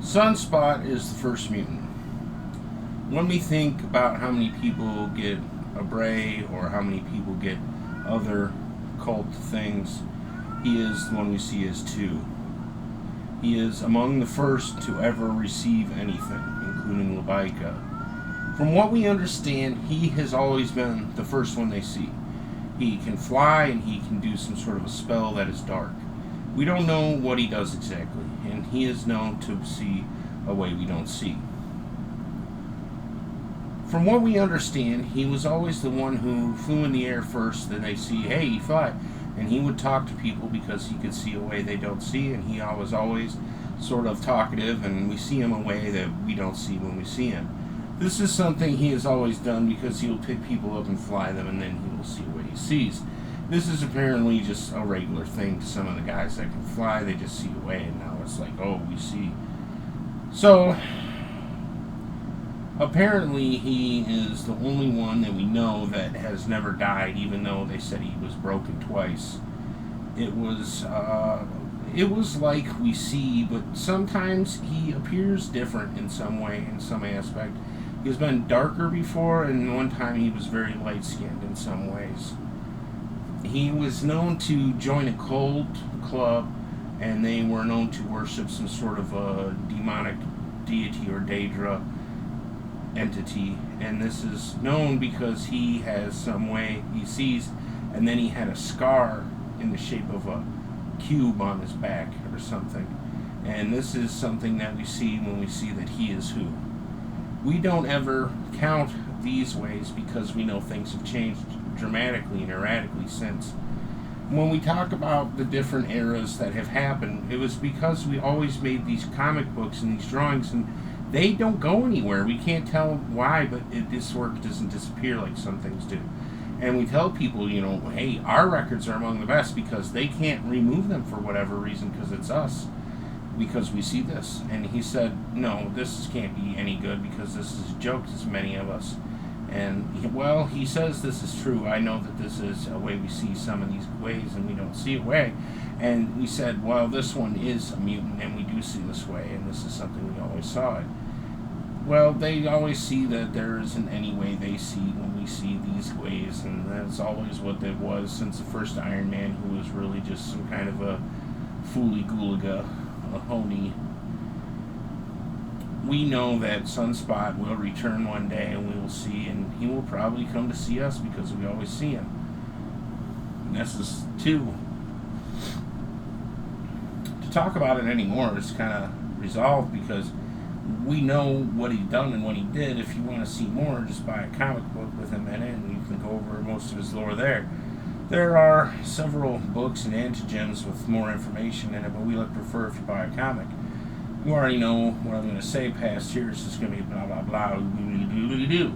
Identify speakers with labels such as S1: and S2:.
S1: Sunspot is the first mutant. When we think about how many people get a Bray or how many people get other cult things, he is the one we see as two. He is among the first to ever receive anything, including Labaika. From what we understand, he has always been the first one they see. He can fly and he can do some sort of a spell that is dark. We don't know what he does exactly, and he is known to see a way we don't see. From what we understand, he was always the one who flew in the air first, then they see, hey, he fly. And he would talk to people because he could see a way they don't see, and he was always sort of talkative, and we see him a way that we don't see when we see him. This is something he has always done because he will pick people up and fly them, and then he will see what he sees. This is apparently just a regular thing to some of the guys that can fly. They just see a way, and now it's like, oh, we see. So, apparently he is the only one that we know that has never died, even though they said he was broken twice. It was like we see, but sometimes he appears different in some way, in some aspect. He's been darker before, and one time he was very light-skinned in some ways. He was known to join a cult club, and they were known to worship some sort of a demonic deity or Daedra entity, and this is known because he has some way he sees, and then he had a scar in the shape of a cube on his back or something, and this is something that we see when we see that he is who. We don't ever count these ways because we know things have changed dramatically and erratically since. When we talk about the different eras that have happened, it was because we always made these comic books and these drawings, and they don't go anywhere. We can't tell why, but this work doesn't disappear like some things do. And we tell people, hey, our records are among the best because they can't remove them for whatever reason because it's us, because we see this. And he said, no, this can't be any good because this is a joke to many of us. And, he says this is true. I know that this is a way we see some of these ways and we don't see a way. And we said, well, this one is a mutant and we do see this way, and this is something we always saw it. Well, they always see that there isn't any way they see when we see these ways, and that's always what it was since the first Iron Man, who was really just some kind of a fooly-gooliga, a honey. We know that Sunspot will return one day, and we will see, and he will probably come to see us because we always see him. And this is two. To talk about it anymore is kind of resolved because we know what he's done and what he did. If you want to see more, just buy a comic book with him in it, and you can go over most of his lore there. There are several books and antigens with more information in it, but we would prefer if you buy a comic. You already know what I'm going to say past here. It's just going to be blah, blah, blah, do.